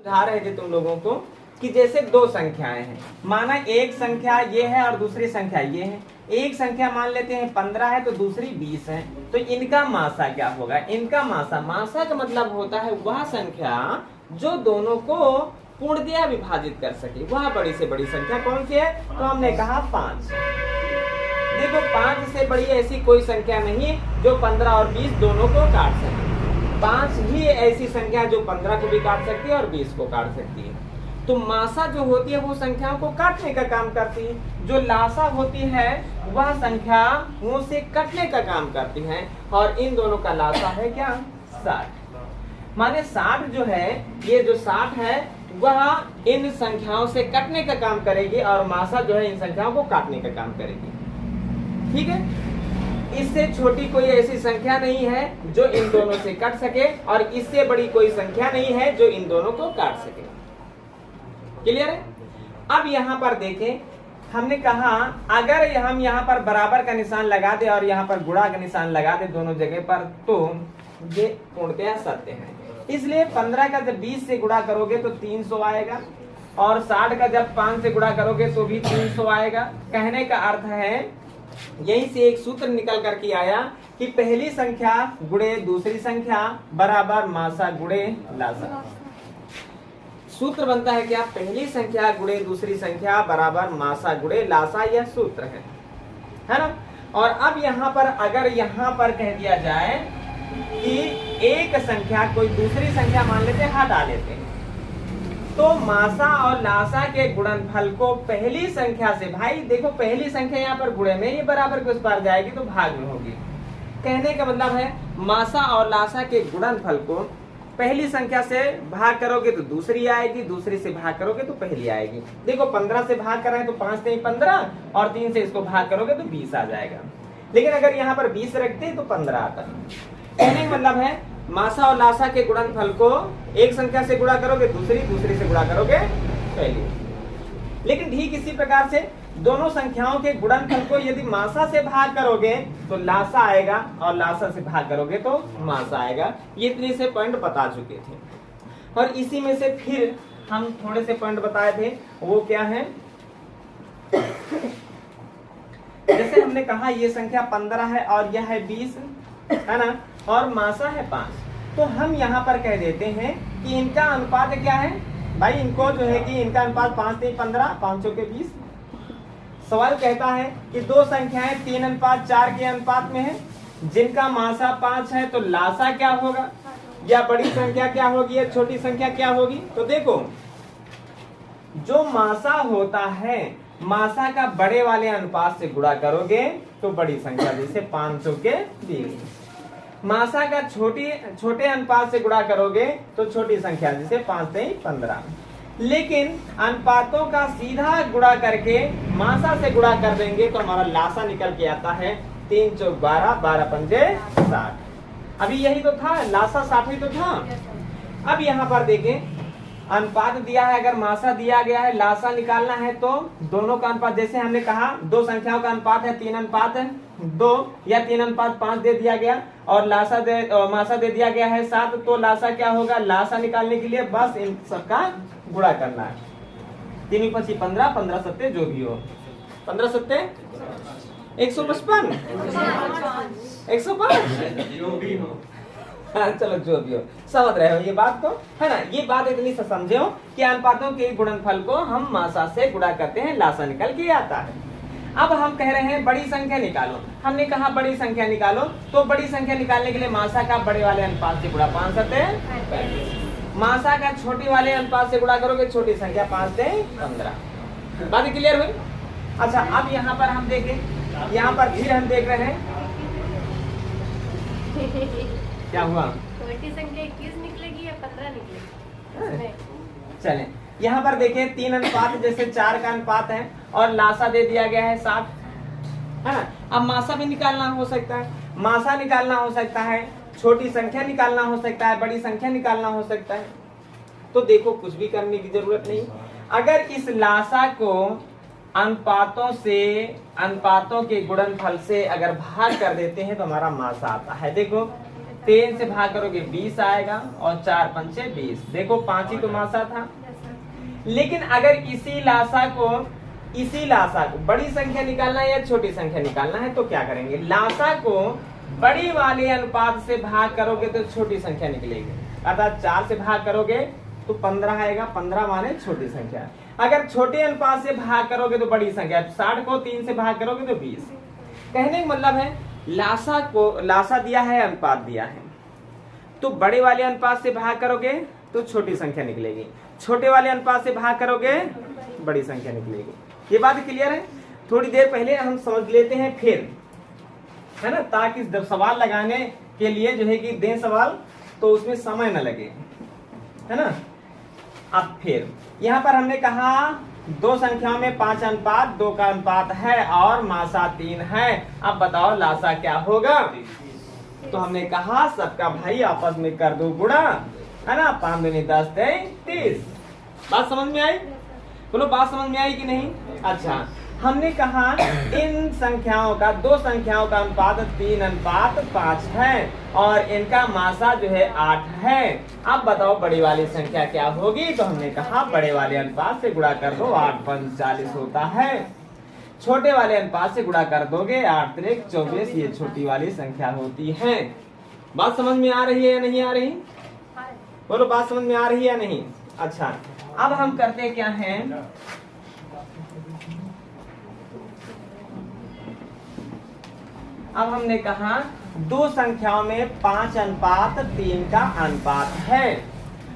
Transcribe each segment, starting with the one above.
समझा रहे थे तुम लोगों को कि जैसे दो संख्याएं हैं, माना एक संख्या ये है और दूसरी संख्या ये है। एक संख्या मान लेते हैं 15 है तो दूसरी 20 है, तो इनका मासा क्या होगा? इनका मासा का मतलब होता है वह संख्या जो दोनों को पूर्णतया विभाजित कर सके, वह बड़ी से बड़ी संख्या कौन सी है? तो हमने कहा 5। देखो 5 से बड़ी ऐसी कोई संख्या नहीं जो 15 और 20 दोनों को काट सके। 5 ही ऐसी संख्या जो 15 को भी काट सकती है और 20 को काट सकती है। तो मासा जो होती है वो संख्याओं को काटने का काम करती है, जो लासा होती है वह संख्याओं से कटने का काम करती है, और इन दोनों का लासा है क्या? 60। माने 60 जो है, ये जो 60 है वह इन संख्याओं से कटने का काम करेगी और मासा जो है इन संख्याओं को काटने का काम करेगी। ठीक है, इससे छोटी कोई ऐसी संख्या नहीं है जो इन दोनों से कट सके, और इससे बड़ी कोई संख्या नहीं है जो इन दोनों को काट सके। क्लियर है? अब यहाँ पर देखें, हमने कहा अगर हम यहाँ पर बराबर का निशान लगा दे और यहाँ पर गुणा का निशान लगा दे दोनों जगह पर, तो ये पूर्णतया सत्य है। इसलिए 15 का जब 20 से गुणा करोगे तो 300 आएगा, और 60 का जब 5 से गुणा करोगे तो भी 300 आएगा। कहने का अर्थ है, यहीं से एक सूत्र निकल करके आया कि पहली संख्या गुणे दूसरी संख्या बराबर मासा गुणे लासा। सूत्र बनता है क्या? पहली संख्या गुणे दूसरी संख्या बराबर मासा गुणे लासा, यह सूत्र है ना। और अब यहाँ पर अगर यहाँ पर कह दिया जाए कि एक संख्या कोई दूसरी संख्या मान लेते हैं, हटा लेते हैं, तो मासा और लासा के गुणनफल को पहली संख्या से, भाई देखो पहली संख्या यहाँ पर गुणे में, ये बराबर के उस पार जाएगी तो भाग में होगी। कहने का मतलब है मासा और लासा के गुणनफल को पहली संख्या से भाग करोगे तो दूसरी आएगी, दूसरी से भाग करोगे तो पहली आएगी। देखो 15 से भाग कर रहे हैं तो 5 से 15, और 3 से इसको भाग करोगे तो 20 आ जाएगा। लेकिन अगर यहाँ पर 20 रखते तो 15 आता। कहने का मतलब है मासा और लासा के गुणनफल को एक संख्या से गुणा करोगे दूसरी, दूसरी से गुणा करोगे पहली। लेकिन ठीक इसी प्रकार से दोनों संख्याओं के गुणनफल को यदि मासा से भाग करोगे तो लासा आएगा, और लासा से भाग करोगे तो मासा आएगा। ये इतने से पॉइंट बता चुके थे, और इसी में से फिर हम थोड़े से पॉइंट बताए थे। वो क्या है? जैसे हमने कहा ये संख्या 15 है और यह है 20, है ना, और मासा है 5, तो हम यहाँ पर कह देते हैं कि इनका अनुपात क्या है? भाई इनको जो है कि इनका अनुपात 5 से 15, 5 के 20। सवाल कहता है कि दो संख्याएं 3:4 के अनुपात में है, जिनका मासा 5 है, तो लासा क्या होगा? या बड़ी संख्या क्या होगी या छोटी संख्या क्या होगी? तो देखो जो मासा होता है, मासा का बड़े वाले अनुपात से गुणा करोगे तो बड़ी संख्या, जैसे 500 के 20। मासा का छोटे अनुपात से गुणा करोगे तो छोटी संख्या, जैसे 5 से 15। लेकिन अनुपातों का सीधा गुणा करके मासा से गुणा कर देंगे तो हमारा लासा निकल के आता है 3 चौक 12, 12 पंजे 60। अभी यही तो था, लासा 60 ही तो था। अब यहाँ पर देखें, अनुपात दिया है, अगर मासा दिया गया है, लासा निकालना है तो दोनों का अनुपात, जैसे हमने कहा दो संख्याओं का अनुपात है 3:2 या 3:5 दे दिया गया, और मासा दे दिया गया है 7, तो लासा क्या होगा? लासा निकालने के लिए बस इन सबका गुणा करना है। 3 × 5 15, 15 सत्ते जो भी हो, 15 सत्ते 155, 105 जो भी हो। चलो जो भी हो, समझ रहे हो ये बात को, है ना। ये बात इतनी से समझे हो कि अनुपातों के गुणनफल को हम मासा से गुणा करते हैं, लासा निकल के आता है। अब हम कह रहे हैं बड़ी संख्या निकालो। हमने कहा बड़ी संख्या निकालो, तो बड़ी संख्या निकालने के लिए मासा का बड़े वाले अनुपात से गुणा, 5 सत्ते 35। मासा का छोटी वाले अनुपात से गुणा करोगे, छोटी संख्या 5 से 15। बात क्लियर हुई? अच्छा, अब यहाँ पर हम देखें, यहाँ पर फिर हम देख रहे हैं क्या हुआ? छोटी संख्या 21 निकलेगी या 15 निकलेगी? चलें, यहाँ पर देखें 3 अनुपात, जैसे 4 का अनुपात है और लासा दे दिया गया है 7, है ना। अब मासा भी निकालना हो सकता है, मासा निकालना हो सकता है, छोटी संख्या निकालना हो सकता है, बड़ी संख्या निकालना हो सकता है। तो देखो कुछ भी करने की जरूरत नहीं। अगर इस लासा को अनुपातों के गुणनफल से अगर भाग कर देते हैं तो हमारा मासा आता है। देखो 3 से भाग करोगे 20 आएगा और 4 पंचे 20। देखो 5 ही तो मासा था। लेकिन अगर इसी लासा को बड़ी संख्या निकालना है या छोटी संख्या निकालना है तो क्या करेंगे, लासा को बड़ी वाले अनुपात से भाग करोगे तो छोटी संख्या निकलेगी। अर्थात 4 से भाग करोगे तो 15 आएगा, 15 माने छोटी संख्या। अगर छोटे अनुपात से भाग करोगे तो बड़ी संख्या, 60 को 3 से भाग करोगे तो 20। कहने का मतलब है लासा दिया है, अनुपात दिया है, तो बड़े वाले अनुपात से भाग करोगे तो छोटी संख्या निकलेगी, छोटे वाले अनुपात से भाग करोगे बड़ी संख्या निकलेगी। ये बात क्लियर है? थोड़ी देर पहले हम समझ लेते हैं फिर, है ना, ताकि जब सवाल लगाने के लिए जो है कि दें सवाल तो उसमें समय न लगे, है ना। अब फिर यहाँ पर हमने कहा दो संख्याओं में 5 अनुपात 2 का अनुपात है और मासा 3 है। अब बताओ लासा क्या होगा? तो हमने कहा सबका भाई आपस में कर दो गुणा, है ना, 5 दूनी 10 30। बात समझ में आई? बोलो बात समझ में आई कि नहीं? अच्छा, हमने कहा इन संख्याओं का, दो संख्याओं का अनुपात 3:5 है और इनका मासा जो है 8 है। अब बताओ बड़ी वाली संख्या क्या होगी? तो हमने कहा बड़े वाले अनुपात से गुणा कर दो, 8 पंच 40 होता है। छोटे वाले अनुपात से गुणा कर दोगे, 8 त्रिक 24, ये छोटी वाली संख्या होती है। बात समझ में आ रही है या नहीं आ रही? बोलो बात समझ में आ रही है या नहीं? अच्छा, अब हम करते क्या हैं, अब हमने कहा दो संख्याओं में 5:3 का अनुपात है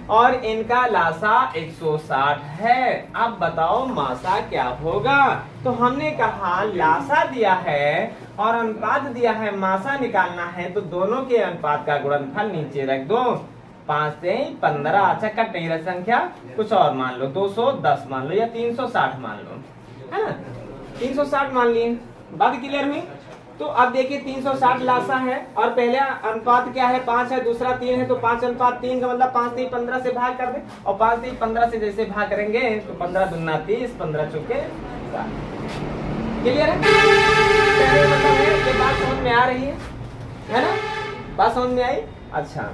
और इनका लासा 160 है। अब बताओ मासा क्या होगा? तो हमने कहा लासा दिया है और अनुपात दिया है, मासा निकालना है तो दोनों के अनुपात का गुणनफल नीचे रख दो। 5 से 15। अच्छा, कट नहीं रहा संख्या, कुछ और मान लो, 210 मान लो या 360 मान लो, है ना, 360 मान लिए। बात क्लियर हुई? तो अब देखिए 360 लासा है और पहले अनुपात क्या है, 5 है, दूसरा 3 है, तो 5:3 का मतलब 5 से 15 से भाग कर दे और 5 से 15 से जैसे भाग करेंगे तो 15 दूना 30, 15 चौके 60। क्लियर है? मतलब है ये बात समझ में आ रही है ना? बात समझ में आई? अच्छा,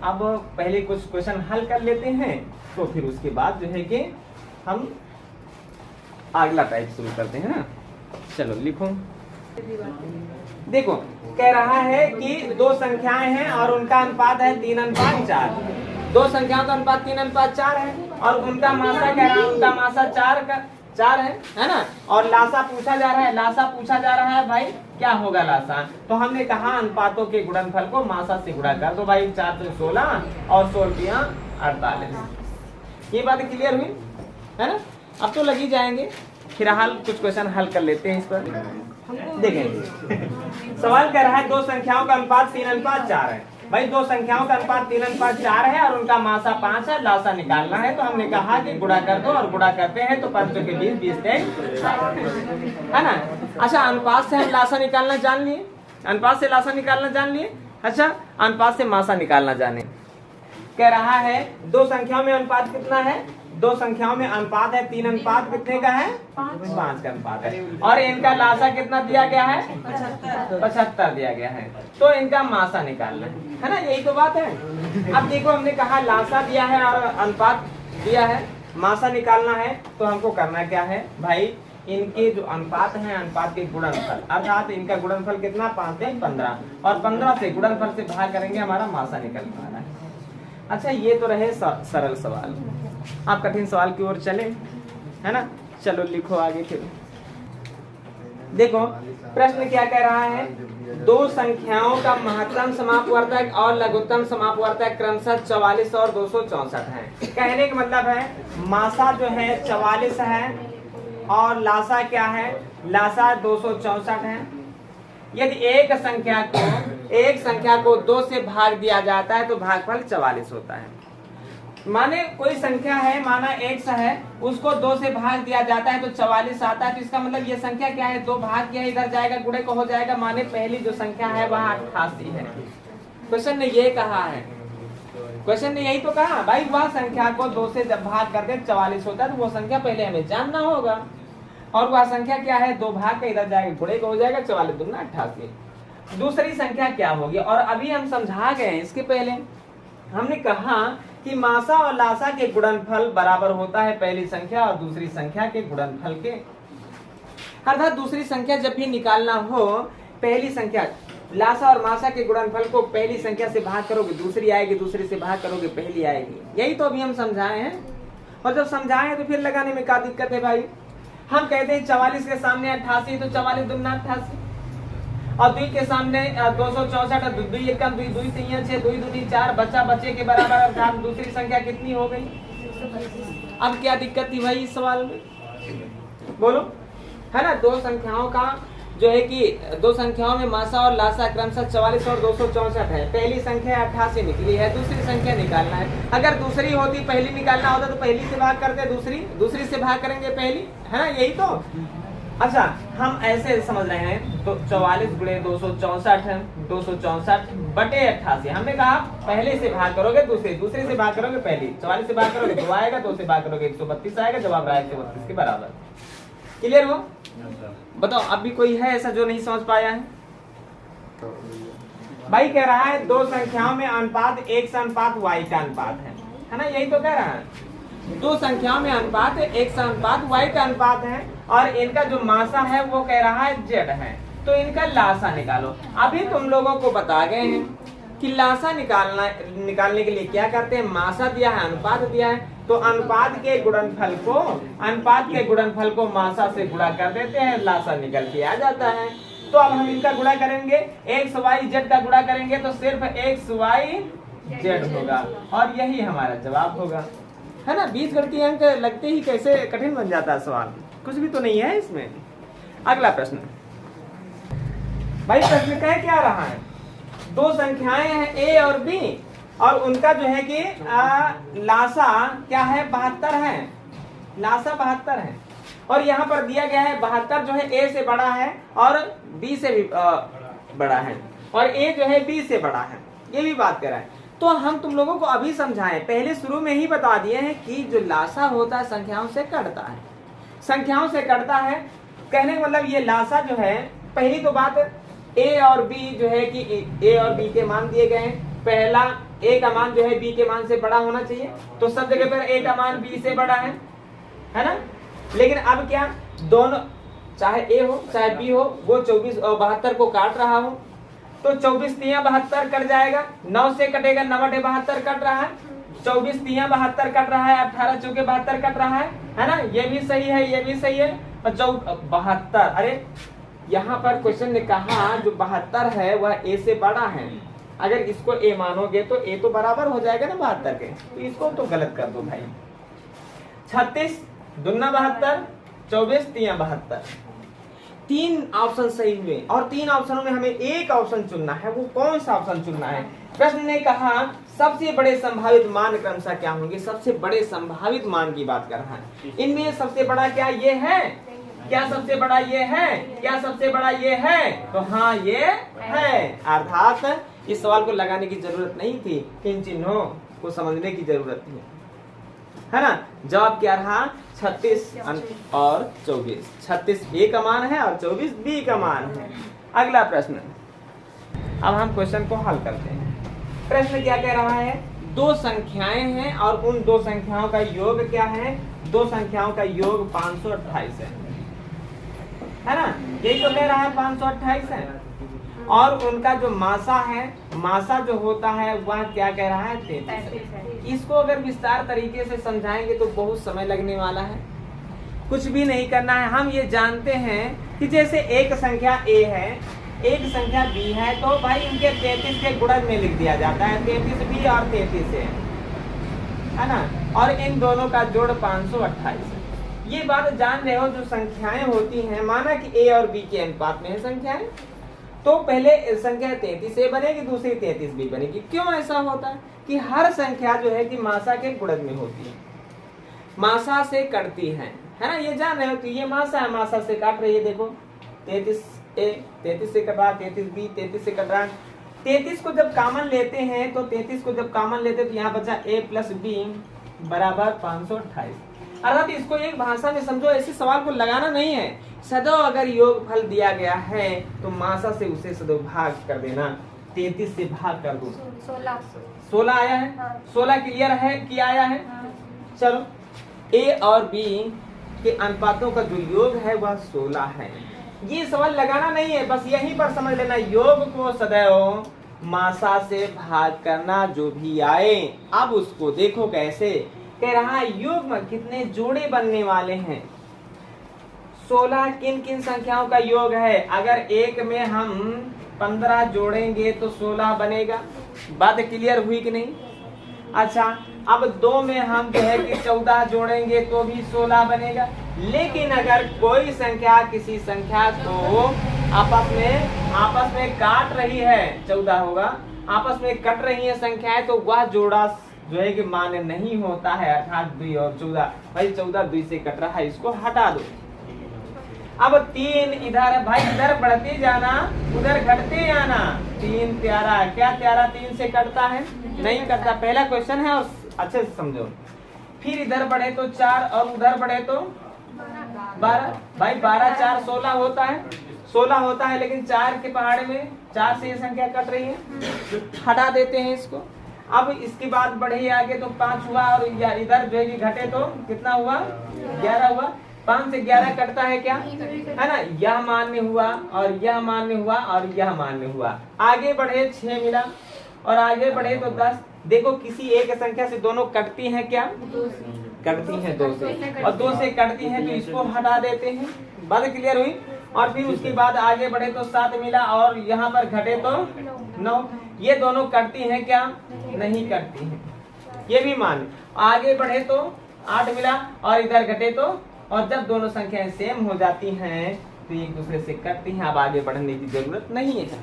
अब पहले कुछ क्वेश्चन हल कर लेते हैं तो फिर उसके बाद जो है कि हम अगला टाइप शुरू करते हैं ना। चलो लिखो। देखो कह रहा है कि दो संख्याएं हैं और उनका अनुपात है 3:4। दो संख्याओं का अनुपात 3:4 है और उनका मासा कह रहा है, उनका मासा 4 है ना, और लासा पूछा जा रहा है भाई क्या होगा लासा। तो हमने कहा अनुपातों के गुणनफल को मासा से गुणा कर दो भाई, 4 तो 16 और 16 48। ये बात क्लियर हुई है ना? अब तो लगी जाएंगे, फिलहाल कुछ क्वेश्चन हल कर लेते हैं इस पर। देखेंगे सवाल कह रहा है दो संख्याओं का अनुपात 3:4 है। भाई दो संख्याओं का अनुपात 3:4 है और उनका मासा 5 है, लासा निकालना है। तो हमने कहा कि गुणा कर दो और गुणा करते हैं तो 5 के 20, 20 है ना। अच्छा, अनुपात से हम लासा निकालना जान लिए, अनुपात से लासा निकालना जान लिए। अच्छा, अनुपात से मासा निकालना जाने। कह रहा है दो संख्याओं में अनुपात कितना है, दो संख्याओं में अनुपात है 3:5 कितने का है, 5 का अनुपात है और इनका लासा कितना दिया गया है, 75 दिया गया है। तो इनका मासा निकालना है ना, यही तो बात है। अब देखो हमने कहा लासा दिया है और अनुपात दिया है, मासा निकालना है तो हमको करना क्या है भाई, इनके जो अनुपात हैं अनुपात के गुणनफल, अर्थात इनका गुणनफल कितना, 5 से 15 और 15 से गुणनफल से भाग करेंगे, हमारा मासा निकल पा रहा है। अच्छा, ये तो रहे सरल सवाल। आप कठिन सवाल की ओर चले, है ना। चलो लिखो आगे। फिर देखो प्रश्न क्या कह रहा है, दो संख्याओं का महत्तम समापवर्तक और लघुत्तम समापवर्तक क्रमशः 44 और 264 है। कहने का मतलब है मासा जो है 44 है और लासा क्या है, लासा 264 है। यदि एक संख्या को 2 से भाग दिया जाता है तो भागफल 44 होता है। माने कोई संख्या है, माना x है, उसको 2 से भाग दिया जाता है तो 44 आता है। तो इसका मतलब ये संख्या क्या है, 2 भाग किया, इधर जाएगा गुणे को हो जाएगा, माने पहली जो संख्या है वह 88 है। क्वेश्चन ने ये कहा है, क्वेश्चन ने यही तो कहा भाई, वह संख्या को 2 से जब भाग करते 44 होता है तो वो संख्या पहले हमें जानना होगा। और वह संख्या क्या है, 2 भाग का, इधर जाएगा गुणे को हो जाएगा, 44 दूना 88। दूसरी संख्या क्या होगी। और अभी हम समझा गए हैं, इसके पहले हमने कहा कि मासा और लासा के गुणनफल बराबर होता है पहली संख्या और दूसरी संख्या के गुणनफल के। अर्थात दूसरी संख्या जब भी निकालना हो, पहली संख्या लासा और मासा के गुणनफल को पहली संख्या से भाग करोगे दूसरी आएगी, दूसरी से भाग करोगे पहली आएगी। यही तो अभी हम समझाए हैं। और जब समझाए हैं तो फिर लगाने में क्या दिक्कत है भाई। हम कहते हैं 44 के सामने 88, तो 44 दूना 88, और 2 के सामने 264, 2 एकम 2 2 3 6 2 2 4 बच्चा बच्चे के बराबर, अर्थात दूसरी संख्या कितनी हो गई। अब क्या दिक्कत थी भाई इस सवाल में, बोलो, है ना। दो संख्याओं का जो है कि दो संख्याओं में मासा और लासा क्रमशः 44 और 264 है। पहली संख्या 88 निकली है, दूसरी संख्या निकालना है। अगर दूसरी होती, पहली निकालना होता तो पहली से भाग करते, दूसरी से भाग करेंगे पहली, है ना, यही तो। अच्छा, हम ऐसे समझ रहे हैं तो 44 गुणे 264 है, 264 बटे 88। हमने कहा पहले से भाग करोगे दूसरी से भाग करोगे पहली, 44 से भाग करोगे 2 आएगा, 2 से भाग करोगे 132 आएगा, जवाब आया 132 के बराबर। क्लियर हो? बताओ, अभी कोई है ऐसा जो नहीं समझ पाया है? भाई कह रहा है दो संख्याओं में अनुपात x अनुपात y का अनुपात है ना, यही तो कह रहा है। दो संख्याओं में अनुपात x अनुपात y का अनुपात है और इनका जो मासा है वो कह रहा है z है, तो इनका लासा निकालो। अभी तुम लोगों को बता गए हैं कि लासा निकालने के लिए क्या करते हैं, मासा दिया है, अनुपात दिया है, तो अनुपात के गुणनफल को मासा से गुणा कर देते हैं, लासा निकल के आ जाता है। तो अब हम इनका गुणा करेंगे, एक्स वाई जेड का गुणा करेंगे तो सिर्फ एक्स वाई जेड होगा और यही हमारा जवाब होगा, है ना। बीजगणितीय अंक लगते ही कैसे कठिन बन जाता है सवाल, कुछ भी तो नहीं है इसमें। अगला प्रश्न भाई, प्रश्न कह क्या रहा है, दो संख्याएं हैं ए और बी और उनका जो है कि लासा क्या है 72 है, लासा 72 है। और यहाँ पर दिया गया है 72 जो है ए से बड़ा है और बी से भी बड़ा है और ए जो है बी से बड़ा है, ये भी बात कर रहा है। तो हम तुम लोगों को अभी समझाएं, पहले शुरू में ही बता दिए हैं कि जो लासा होता है संख्याओं से कटता है, संख्याओं से कटता है। कहने का मतलब ये लासा जो है, पहली तो बात ए और बी जो है कि ए और बी के मान दिए गए हैं। पहला ए का मान जो है बी के मान से बड़ा होना चाहिए, तो सब जगह पर ए का मान बी से बड़ा है ना। लेकिन अब क्या, दोनों चाहे ए हो चाहे बी हो, वो 24 और 72 को काट रहा हो, तो 24 3 72 कट जाएगा, 9 से कटेगा, 9 बटे 72 कट रहा है, 24 3 72 कट रहा है, 18 चौके 72 कट रहा है ना। ये भी सही है, ये भी सही है। और 72, अरे यहाँ पर क्वेश्चन ने कहा जो 72 है वह ए से बड़ा है, अगर इसको ए मानोगे तो ए तो बराबर हो जाएगा ना 72 के, तो इसको तो गलत कर दो भाई। 36 दूना 72, 24 3 72, 3 ऑप्शन सही हुए और 3 ऑप्शनों में हमें एक ऑप्शन चुनना है। वो कौन सा ऑप्शन चुनना है? प्रश्न ने कहा सबसे बड़े संभावित मान क्रमशः क्या होंगे, सबसे बड़े संभावित मान की बात कर रहा है। इनमें सबसे बड़ा क्या ये है, क्या सबसे बड़ा ये है, क्या सबसे बड़ा ये है, तो हाँ ये है। अर्थात इस सवाल को लगाने की जरूरत नहीं थी, इन चिन्हों को समझने की जरूरत थी, है ना। जवाब क्या रहा, 36 और 24। 36 ए का मान है और 24 बी का मान है। अगला प्रश्न, अब हम क्वेश्चन को हल करते हैं। प्रश्न क्या कह रहा है, दो संख्याएं हैं और उन दो संख्याओं का योग क्या है, दो संख्याओं का योग 528 है ना, यही तो कह रहा है 528 है। और उनका जो मासा है, मासा जो होता है वह क्या कह रहा है, 33। इसको अगर विस्तार तरीके से समझाएंगे तो बहुत समय लगने वाला है, कुछ भी नहीं करना है। हम ये जानते हैं कि जैसे एक संख्या ए है, एक संख्या बी है, तो भाई इनके 33 के गुणज में लिख दिया जाता है, 33 बी और 33 है ना, और इन दोनों का जोड़ 528 है। ये बात जान रहे हो, जो संख्याएं होती हैं, माना कि ए और बी के अनुपात में है संख्याएं, तो पहले संख्या 33 ए बनेगी, दूसरी 33 बी बनेगी। क्यों ऐसा होता है कि हर संख्या जो है कि मासा के गुणज में होती है, मासा से कटती है ना, ये जान रहे हो। तो ये मासा है, मासा से काट रही है, देखो 33 ए 33 से कट रहा, 33 बी 33 से कट रहा। 33 को जब कॉमन लेते हैं तो यहाँ बचा a प्लस बी बराबर 528। अर्थात इसको एक भाषा में समझो, ऐसे सवाल को लगाना नहीं है। सदैव अगर योग फल दिया गया है तो मासा से उसे सदैव भाग कर देना। 33 से भाग कर दो, 16 आया है। हाँ। 16 क्लियर है कि आया है? चलो, ए और बी के अनुपातों का जो योग है वह 16 है। ये सवाल लगाना नहीं है, बस यहीं पर समझ लेना, योग को सदैव मासा से भाग करना जो भी आए। अब उसको देखो कैसे कह रहा है, योग में कितने जोड़े बनने वाले हैं? 16 किन किन संख्याओं का योग है? अगर एक में हम 15 जोड़ेंगे तो 16 बनेगा। बात क्लियर हुई कि नहीं? अच्छा, अब 2 में हम जो है कि 14 जोड़ेंगे तो भी 16 बनेगा। लेकिन अगर कोई संख्या किसी संख्या को आपस में काट रही है, 14 होगा, आपस में कट रही है संख्याएं, तो वह जोड़ा जो है कि मान्य नहीं होता है। अर्थात 2 और 14, भाई 14 2 से कट रहा है, इसको हटा दो। अब 3 इधर, भाई इधर बढ़ते जाना उधर घटते आना। 3 त्यारा, क्या त्यारा 3 से कटता है? नहीं कटता। पहला क्वेश्चन है और अच्छे से समझो। फिर इधर बढ़े तो 4 और उधर बढ़े तो 12। भाई 12 4 16 होता है, 16 होता है, लेकिन 4 के पहाड़े में 4 से ये संख्या कट रही है, हटा देते हैं इसको। अब इसके बाद बढ़े आगे तो 5 हुआ और इधर जो है कि घटे तो कितना हुआ? 11 हुआ। 5 से 11 कटता है क्या? है ना? यह मान्य हुआ और यह मान्य हुआ और यह मान्य हुआ। आगे बढ़े 6 मिला और आगे बढ़े तो 10। देखो किसी एक संख्या से दोनों कटती हैं क्या? कटती हैं 2 से, और 2 से कटती हैं तो इसको हटा देते हैं। बात क्लियर हुई? और फिर उसके बाद आगे बढ़े तो 7 मिला और यहाँ पर घटे तो 9। ये दोनों कटती हैं क्या? नहीं कटती हैं, ये भी मान। आगे बढ़े तो 8 मिला और इधर घटे तो, और जब दोनों संख्याएं सेम हो जाती हैं तो एक दूसरे से कटती हैं। अब आगे बढ़ने की जरूरत नहीं है।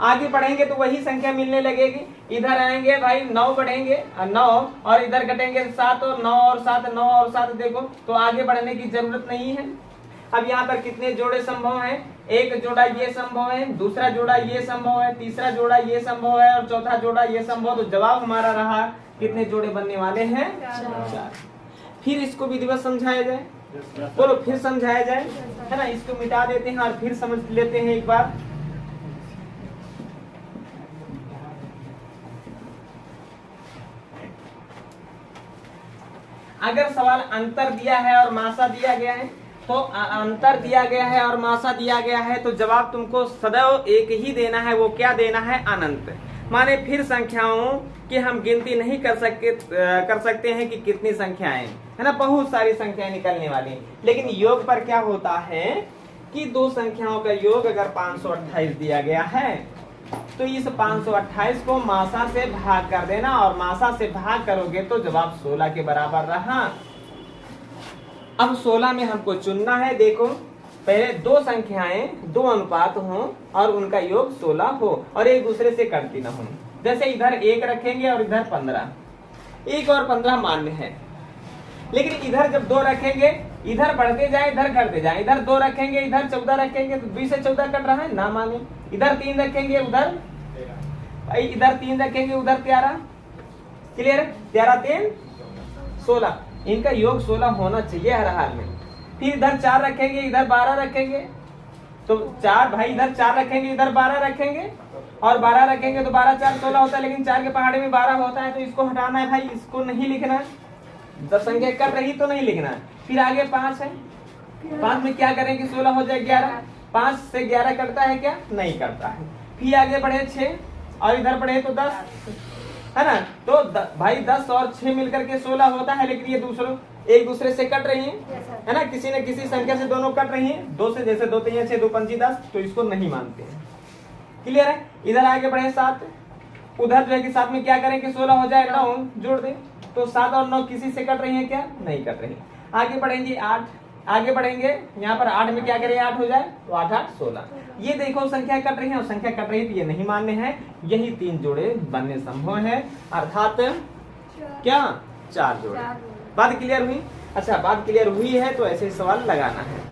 आगे बढ़ेंगे तो वही संख्या मिलने लगेगी। इधर आएंगे भाई 9 बढ़ेंगे 9 और इधर घटेंगे 7 और 9 और 7 9 और 7। देखो तो आगे बढ़ने की जरूरत नहीं है। अब यहाँ पर कितने जोड़े संभव हैं? एक जोड़ा ये संभव है, दूसरा जोड़ा ये संभव है, तीसरा जोड़ा ये संभव है और चौथा जोड़ा ये संभव। तो जवाब हमारा रहा कितने जोड़े बनने वाले हैं? 4। फिर इसको विधिवत समझाया जाए, बोलो फिर समझाया जाए, है ना? इसको मिटा देते हैं और फिर समझ लेते हैं एक बार। अगर सवाल अंतर दिया है और मासा दिया गया है, तो अंतर दिया गया है और मासा दिया गया है तो जवाब तुमको सदैव एक ही देना है। वो क्या देना है? अनंत। माने फिर संख्याओं की हम गिनती नहीं कर सकते हैं कि कितनी संख्याएं, है ना? बहुत सारी संख्याएं निकलने वाली। लेकिन योग पर क्या होता है कि 2 संख्याओं का योग अगर 528 दिया गया है तो इस 528 को मासा से भाग कर देना, और मासा से भाग करोगे तो जवाब 16 के बराबर रहा। अब 16 में हमको चुनना है। देखो पहले 2 संख्याएं 2 अनुपात हो और उनका योग 16 हो और एक दूसरे से कटती न हो। जैसे इधर 1 रखेंगे और इधर 15, 1 और 15 मान्य है। लेकिन इधर जब 2 रखेंगे, इधर बढ़ते जाए इधर घटते जाए, इधर 2 रखेंगे इधर 14 रखेंगे तो 2 से 14 कट रहा है, ना माने। इधर 3 रखेंगे उधर, इधर 3 रखेंगे उधर 13। क्लियर है? 13 3 16, इनका योग 16 होना चाहिए हर हाल में। फिर इधर 4 रखेंगे इधर 12 रखेंगे तो 4, भाई इधर 4 रखेंगे इधर 12 रखेंगे और 12 रखेंगे तो 12 4 16 होता है। लेकिन 4 के पहाड़े में 12 होता है तो इसको हटाना है भाई, इसको नहीं लिखना है। जब संख्या कट रही तो नहीं लिखना है। फिर आगे 5 है, 5 में क्या करेंगे? 16 हो जाए 11। 5 से 11 कटता है क्या? नहीं करता है। फिर आगे बढ़े 6 और इधर बढ़े तो 10, है ना? तो भाई 10 और 6 मिलकर के 16 होता है। लेकिन ये एक दूसरे से कट रही है ना? किसी न किसी संख्या से दोनों कट रही हैं। 2 से, जैसे 2 3 6 2 5 10, तो इसको नहीं मानते हैं। क्लियर है? इधर आगे बढ़े 7, उधर जो है कि 7 में क्या करेंगे? 16 हो जाए 9 जोड़ दे तो 7 और 9 किसी से कट रही है क्या? नहीं कट रही। आगे बढ़ेंगे 8, आगे बढ़ेंगे यहाँ पर 8 में क्या करें? 8 हो जाए तो 8 8 16। ये देखो संख्या कट रही है और संख्या कट रही तो ये नहीं मान्य है। यही 3 जोड़े बनने संभव है, अर्थात क्या? 4 जोड़े। बात क्लियर हुई? अच्छा, बात क्लियर हुई है तो ऐसे सवाल लगाना है।